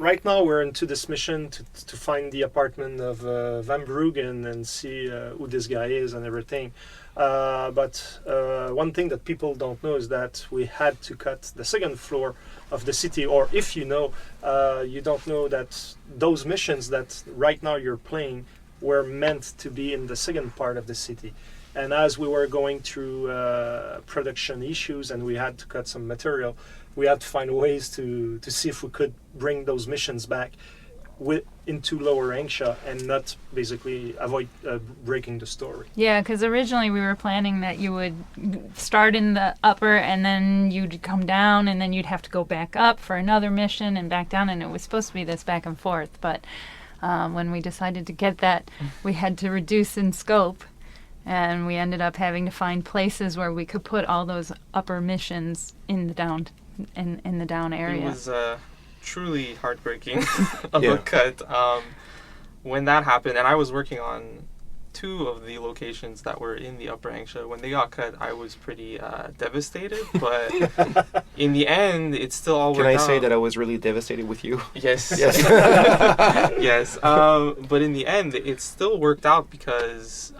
right now we're into this mission to find the apartment of Van Bruggen and see who this guy is and everything. But one thing that people don't know is that we had to cut the second floor of the city, or if you know, you don't know that those missions that right now you're playing were meant to be in the second part of the city. And as we were going through production issues and we had to cut some material, we had to find ways to see if we could bring those missions back into Lower Angsha and not basically avoid breaking the story. Yeah, because originally we were planning that you would start in the upper and then you'd come down and then you'd have to go back up for another mission and back down, and it was supposed to be this back and forth. But when we decided to get that, we had to reduce in scope, and we ended up having to find places where we could put all those upper missions in the down in the down area. It was truly heartbreaking of a cut when that happened, and I was working on 2 of the locations that were in the Upper Angsha. When they got cut, I was pretty devastated, but in the end it still all worked out. Can I say that I was really devastated with you? Yes. Yes. Yes. But in the end it still worked out because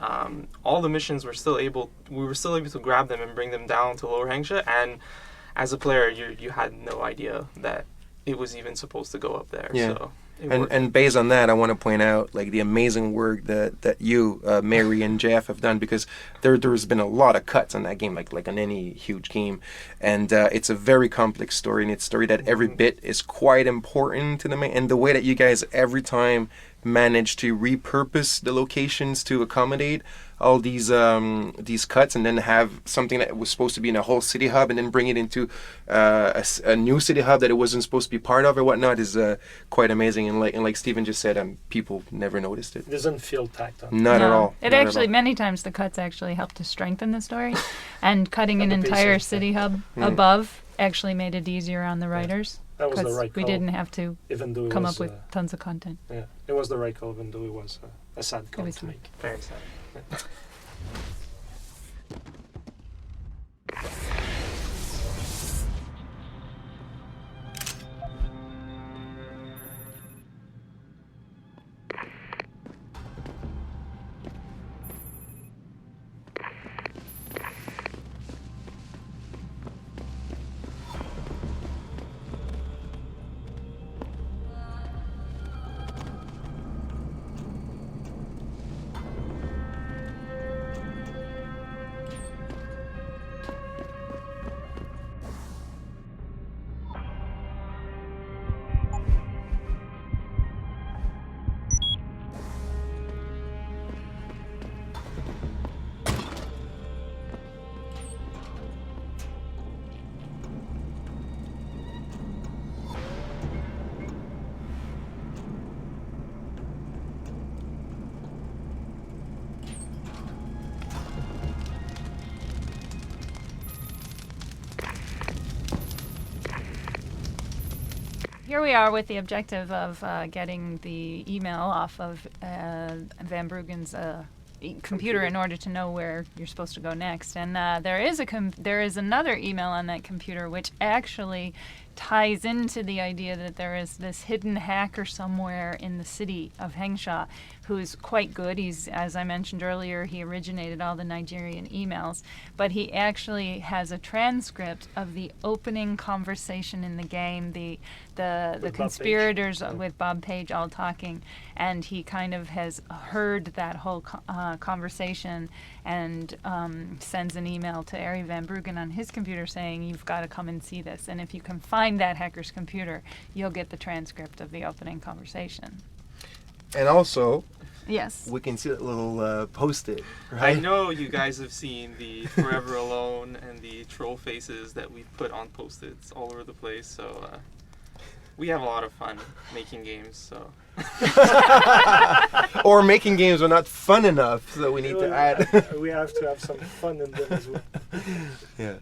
all the missions were still able to grab them and bring them down to Lower Angsha, and as a player you had no idea that it was even supposed to go up there. Yeah. So and based on that, I want to point out like the amazing work that you, Mary and Jeff have done, because there's been a lot of cuts on that game, like on any huge game, and it's a very complex story, and it's a story that every bit is quite important to the main, and the way that you guys every time manage to repurpose the locations to accommodate all these cuts, and then have something that was supposed to be in a whole city hub and then bring it into a new city hub that it wasn't supposed to be part of or whatnot is quite amazing. And like Stephen just said, people never noticed it. It doesn't feel tacked on. Not at all. It actually, many times the cuts actually helped to strengthen the story, and cutting an entire city hub above actually made it easier on the writers. That was the right call. We didn't have to come up with tons of content. Yeah, it was the right call, even though it was a sad call to make. Very sad. Here we are with the objective of getting the email off of Van Bruggen's computer in order to know where you're supposed to go next. And there is another email on that computer which actually ties into the idea that there is this hidden hacker somewhere in the city of Hengsha who's quite good. He's, as I mentioned earlier, he originated all the Nigerian emails, but he actually has a transcript of the opening conversation in the game, the conspirators with Bob Page all talking, and he kind of has heard that whole conversation and sends an email to Ari Van Bruggen on his computer saying, you've got to come and see this. And if you can find that hacker's computer, you'll get the transcript of the opening conversation. And also, yes, we can see that little post-it, right? I know you guys have seen the Forever Alone and the troll faces that we've put on post-its all over the place, so we have a lot of fun making games, so. Or making games are not fun enough, so we need to add. We have to have some fun in them as well. Yeah.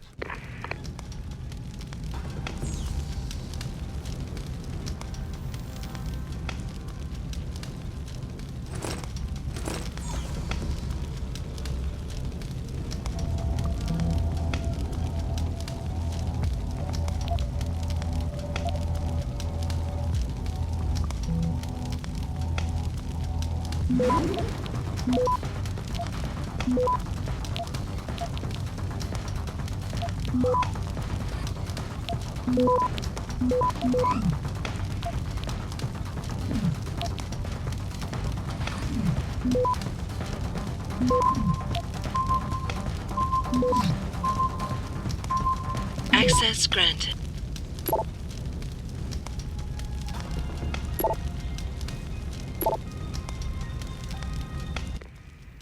Access granted.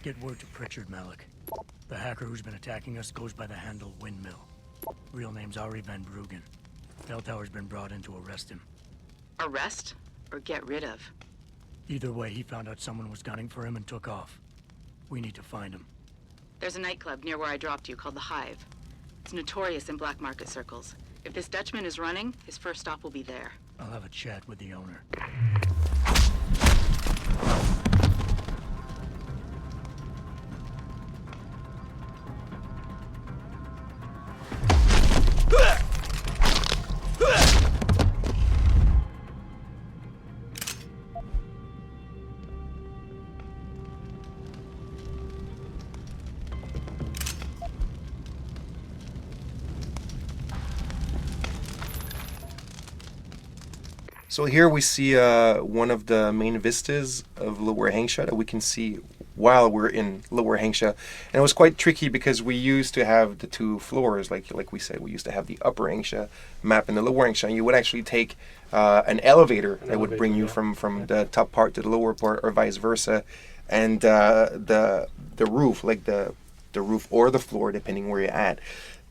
Get word to Pritchard, Malik. The hacker who's been attacking us goes by the handle Windmill. Real name's Ari Van Bruggen. Feldhauer's been brought in to arrest him. Arrest or get rid of? Either way, he found out someone was gunning for him and took off. We need to find him. There's a nightclub near where I dropped you called the Hive. It's notorious in black market circles. If this Dutchman is running, his first stop will be there. I'll have a chat with the owner. So here we see one of the main vistas of Lower Hengsha that we can see while we're in Lower Hengsha. And it was quite tricky because we used to have the two floors, like we said, we used to have the Upper Hengsha map and the Lower Hengsha. And you would actually take an elevator that would bring you from the top part to the lower part or vice versa. And the roof, like the roof or the floor, depending where you're at,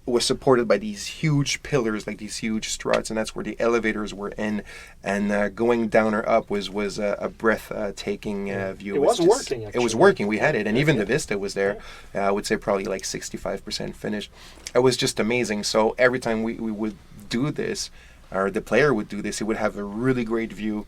was supported by these huge pillars, like these huge struts, and that's where the elevators were in. And going down or up was a breathtaking view. It was working, actually. It was working. We had it, and even the vista was there. I would say probably like 65% finished. It was just amazing. So every time we would do this, or the player would do this, he would have a really great view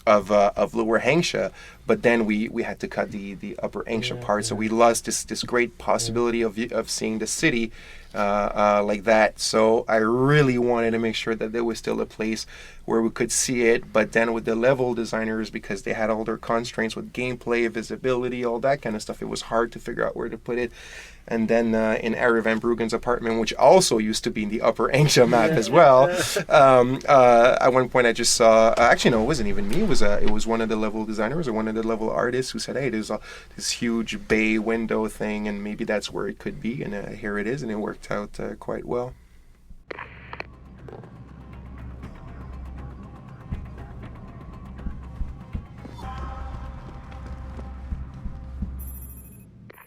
of Lower Hengsha, but then we had to cut the Upper Hengsha part, so we lost this great possibility of seeing the city like that. So I really wanted to make sure that there was still a place where we could see it, but then with the level designers, because they had all their constraints with gameplay, visibility, all that kind of stuff, it was hard to figure out where to put it. And then in Ari Van Bruggen's apartment, which also used to be in the Upper Hengsha map as well, at one point I just saw, actually no, it wasn't even me, it was one of the level designers or one of the level artists who said, hey, there's this huge bay window thing, and maybe that's where it could be, and here it is, and it worked out quite well.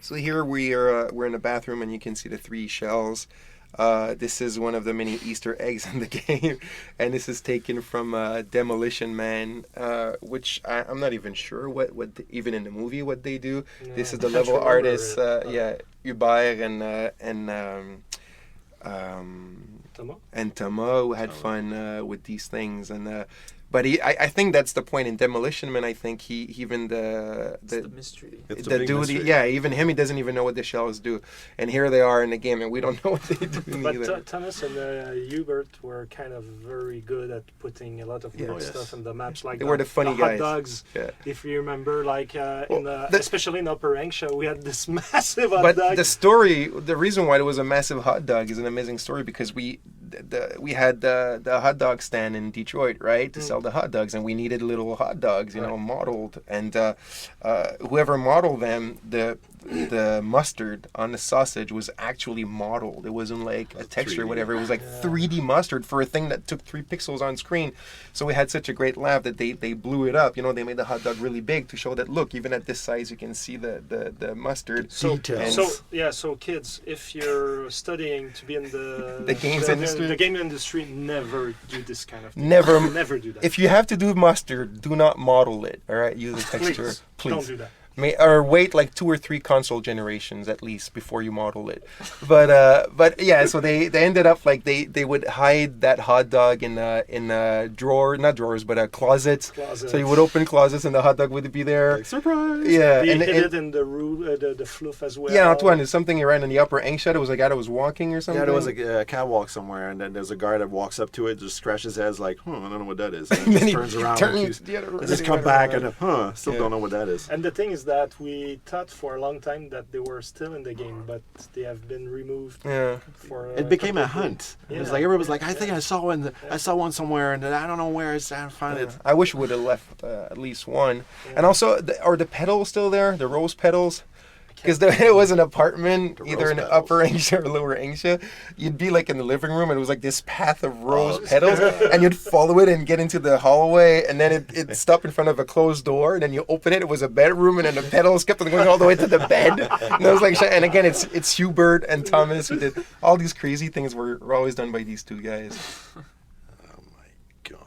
So here we're in a bathroom, and you can see the 3 shells. This is one of the many Easter eggs in the game, and this is taken from Demolition Man, which I'm not even sure what even in the movie what they do. No, this is the level artists, Hubert and Thomas who had fun with these things, and but I think that's the point in Demolition Man. I think he even the mystery. Even him, he doesn't even know what the shells do, and here they are in the game, and we don't know what they do neither. But Thomas and Hubert were kind of very good at putting a lot of weird stuff in the maps, like they were the funny guys. Hot dogs. Yeah. If you remember, like especially in Upper Hengsha, we had this massive hot dog. But the reason why it was a massive hot dog is an amazing story, because we had the hot dog stand in Detroit, right, to sell the hot dogs, and we needed little hot dogs, modeled, and whoever modeled them, the mustard on the sausage was actually modeled. It wasn't like a texture or whatever. It was like 3D mustard for a thing that took 3 pixels on screen. So we had such a great laugh that they blew it up. They made the hot dog really big to show that, look, even at this size, you can see the mustard. So kids, if you're studying to be in the game industry, never do this kind of thing. Never do that. If you have to do mustard, do not model it. All right, use a texture. Please. Don't do that. Or wait like 2 or 3 console generations at least before you model it. But yeah, so they ended up like they would hide that hot dog in drawer, not drawers, but closets. So you would open closets and the hot dog would be there. Like, surprise! Yeah, and hid it in the the fluff as well. Yeah, Antoine, is something you ran in the Upper Hengsha? It was a guy that was walking or something. Yeah, there was a catwalk somewhere, and then there's a guy that walks up to it, just scratches his head, like, I don't know what that is. And then he just turns around and just come back and still don't know what that is. And the thing is that we thought for a long time that they were still in the game, but they have been removed Yeah. for. It became a couple of hunt. It was Yeah. like everyone was like, I think I saw one. I saw one somewhere, and I don't know where. I can't find it. I wish we would have left at least one. Yeah. And also, are the pedals still there? The rose pedals? Because it was an apartment, The either rose in petals. Upper Asia or Lower Asia. You'd be like in the living room, and it was like this path of rose petals, and you'd follow it and get into the hallway, and then it'd stop in front of a closed door, and then you open it. It was a bedroom, and then the petals kept on going all the way to the bed. And I was like, and again, it's Hubert and Thomas who did all these crazy things. Were always done by these two guys. Oh my god.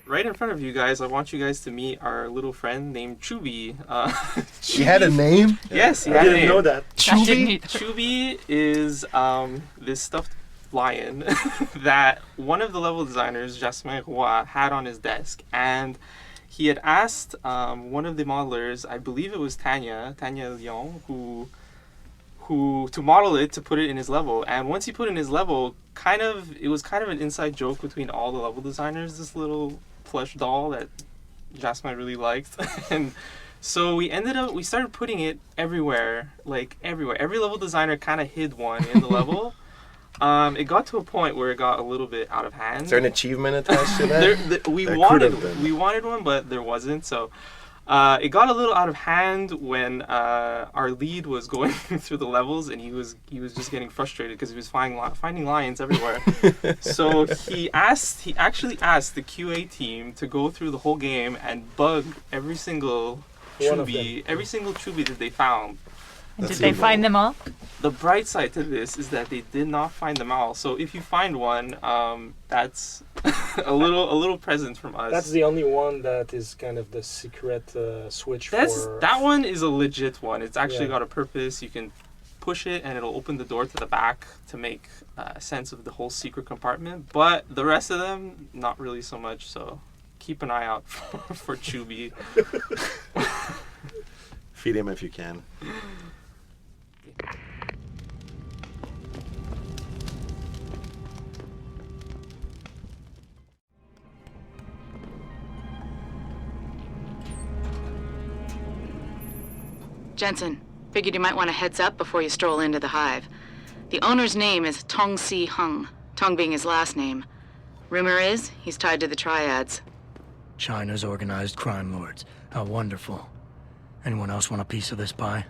Right in front of you guys, I want you guys to meet our little friend named Chubby. She had a name. Yes, he I had a didn't name. know that. I didn't either. Chubby is this stuffed lion that one of the level designers, Jasmin Roy, had on his desk. And he had asked one of the modelers, I believe it was Tanya Lyon, who to model it, to put it in his level. And once he put it in his level, it was kind of an inside joke between all the level designers, this little plush doll that Jasmine really liked. And so we started putting it everywhere. Every level designer kind of hid one in the level. It got to a point where it got a little bit out of hand. Is there an achievement attached to that? We There wanted could have been. we wanted one, but there wasn't. So it got a little out of hand when our lead was going through the levels, and he was just getting frustrated because he was finding lions everywhere. So he actually asked the QA team to go through the whole game and bug every single One of chubby that they found. And did they find them all? The bright side to this is that they did not find them all. So if you find one, that's a little present from us. That's the only one that is kind of the secret switch for. That one is a legit one. It's actually Yeah. got a purpose. You can push it and it'll open the door to the back to make sense of the whole secret compartment. But the rest of them, not really so much. So keep an eye out for Chubby. Feed him if you can. Jensen, figured you might want a heads up before you stroll into the hive. The owner's name is Tong Si Hung, Tong being his last name. Rumor is he's tied to the triads. China's organized crime lords. How wonderful. Anyone else want a piece of this pie?